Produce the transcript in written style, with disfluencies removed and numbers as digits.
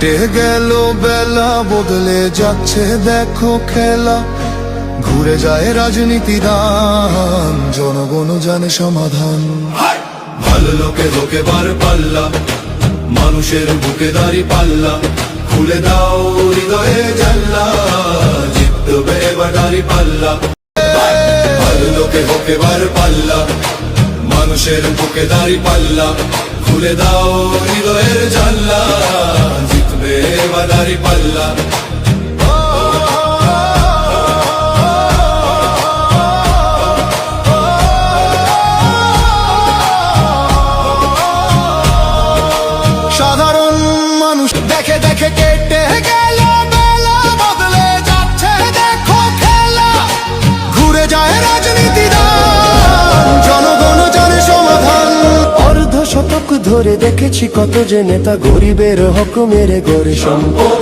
কেটে গেল বেলা, বদলে যাচ্ছে দেখো খেলা। ঘুরে যায় রাজনীতি দান, জনগণ জানে সমাধান। ভালো লোকে লোকে বার পাল্লা, মানুষের বুকে দাঁড়ি পাল্লা। খুলে দাও হৃদয়ে জানলা, জিতবে এবার দাঁড়ি পাল্লা। ভালো লোকে হোকে বার পাল্লা, মানুষের বুকে দাঁড়ি পাল্লা। খুলে দাও হৃদয়ের জানলা, জিতবে এবার দাঁড়ি পাল্লা। সাধারণ মানুষ দেখে দেখে কেটে গেল বেলা, বদলে যাচ্ছে দেখো খেলা। ঘুরে যায় রাজনীতি দান, জনগণ জানে সমাধান। অর্ধ শতক ধরে দেখেছি কত যে নেতা গরিবের হক মেরে গড়ে সম্পদ।